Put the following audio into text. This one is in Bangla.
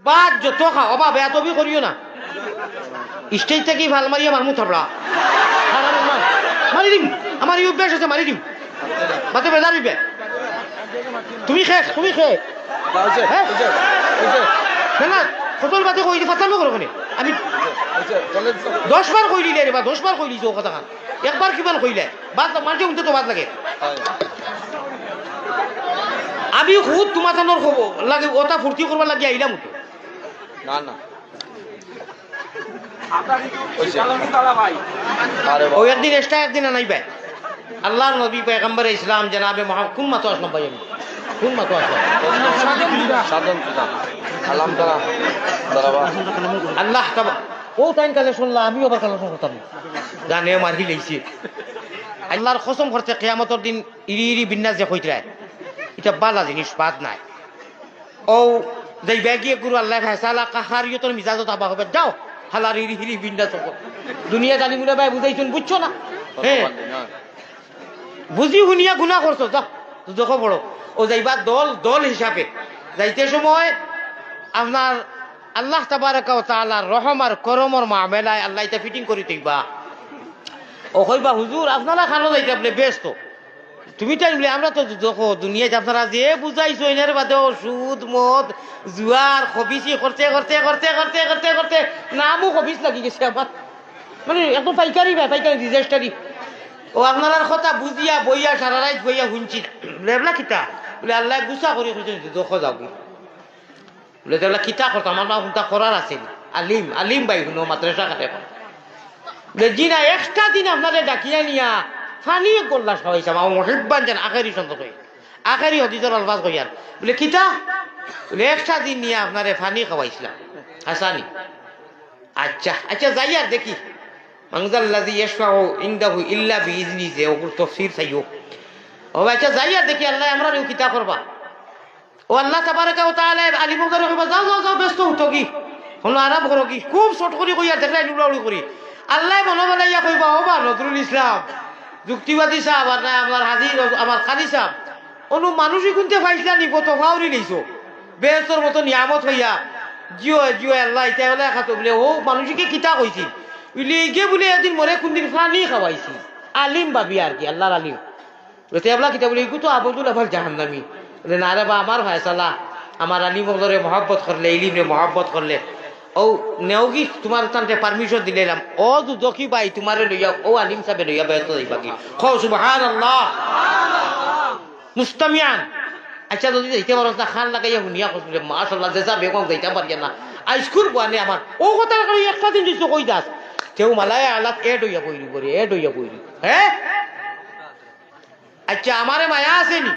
পাঁচ যত খাও অবা বেয়া তবি করিও না স্টেজ থেকে ভাল মারিয়া মারমু থাপড়া মারি দিম আমার এই অভ্যাস আছে মারি দিম বাতে বেজার হইবে তুমি শেষ তুমি শেষ না ফসল বাতে কই ফাতানো করো আমি 10 বার কই দিলে রে বা 10 বার কই দিছো কথা খান একবার কিমান কইলে বাদ মাঝে উঠতে তো বাদ লাগে আমি খুদ তোমার জানোর খবর লাগে ওটা ফুর্তি করবার লাগে আইলাম না না ও একদিন এক্সট্রা একদিন আনাইবে আল্লাহর নবী পয়গম্বর ইসলাম জনাবে মুহাম্মদ কোন মাতো আসলাম ভাই আমি কোন মাতো আসলাম সাধন পিতা আলাম তারা দাঁড়াবা আল্লাহ তাবা ও টাইম কালে শুনলা আমিও আবার কালে শুনতাম জানে মারি লইছি আল্লাহর কসম করতে কিয়ামতের দিন ইরি ইরি বিন্যাস যে কইতরায় এটা বালা জিনিস বাদ নাই ও যাই ব্যাগিয়ে গুরু আল্লাহ ফেসালা কাহারিয়তর মিজাজত আবা হবে যাও হালার ইরি হিরি বিন্যাস দুনিয়া জানি মুনা ভাই বুঝাইছুন বুঝছো না হ্যাঁ বুঝি শুনিয়া গুণা করছো যাও যখন বড় ও যাইবা দল দল হিসাবে যাইতে সময় আপনার আল্লাহ তাবারাকা ওয়া তাআলার রহম আর করমর মামেলায় আল্লাহ এটা ফিটিং করে দিবা ও কইবা হুজুর আপনারা খানো যাইতে আপনি ব্যস্ত তুমি তাই বলে আমরা তো দেখো দুনিয়াতে আপনারা যে বুঝাইছো এনার বাদেও সুদ মদ জুয়ার খবিসি করতে করতে করতে করতে করতে করতে নামও খবিস লাগি গেছে আমার মানে একদম পাইকারি ভাই পাইকারি রেজিস্টারি ও আপনার কথা বুঝিয়া বইয়া সারা রাত বইয়া শুনছি লেবলা কিতা বলে আল্লাহ গুছা করে দেখো যাও বলে দেবলা কিতা করতো আমার মা শুনতা করার আছে আলিম আলিম ভাই শুনো মাদ্রাসা কাটে বলে জি না একটা দিন আপনাদের ডাকিয়া নিয়া ফানি গোল্লা সবাইছে আমার মহিবান যেন আখেরি সন্তোষ হই আখেরি হদিজর আলফাজ কইয়ার বলে কিতা বলে একটা দিন নিয়ে আপনারে ফানি খাওয়াইছিলাম হাসানি আচ্ছা আচ্ছা যাই আর দেখি মাংজাল্লাযী ইয়াশফাউ ইনদাহু ইল্লা বিইজনি যে ওর তাফসীর চাইও ও আচ্ছা যাই আর দেখি আল্লাহ আমরা নিউ কিতা করবা ও আল্লাহ তাবারাকা ওয়া তাআলা আলিম করে কইবা যাও যাও যাও ব্যস্ত হতো কি হলো আরাম করো কি খুব শর্ট করে কইয়া দেখলাই নুরাউলি করি আল্লাহ মনে বলাইয়া কইবা ও বা নজরুল ইসলাম যুক্তিবাদী সাহেব আর না আমার হাজির আমার খালি সাহেব অনু মানুষই কোনতে পাইছিলা নি কত ফাউরি লইছো বেহতর মতো নিয়ামত হইয়া জিও জিও আল্লাহ এটা হলে খাতো বলে ও মানুষকে কিতা কইছি বলে গে বলে এদিন মরে কোনদিন ফানি খাওয়াইছি আলিম ভাবি আর কি আল্লাহর আলিম বলে তেবলা কিতা বলে এগুলো তো আবদুল আফাল জাহান্নামী বলে না রে বা আমার ফয়সালা আমার আলিম ওরে মহব্বত করলে ইলিমরে মহব্বত করলে ও নেওগি তোমার তান্তে পারমিশন দিলাম ও দুদকি ভাই তোমারে লইয়া ও আলিম সাহেব লইয়া বেতো যাইবা কি খো সুবহানাল্লাহ মুস্তামিয়ান আচ্ছা যদি যাইতে পারো না খান লাগাইয়া শুনিয়া কইলে মাশাআল্লাহ জেসা বেগম যাইতে পারিয়া না আইস্কুর বানে আমার ও কথা কই একটা দিন দিছো কই দাস কেউ মালায় আলাপ এড হইয়া কইরি করে এড হইয়া কইরি হ্যাঁ আচ্ছা আমারে মায়া আসেনি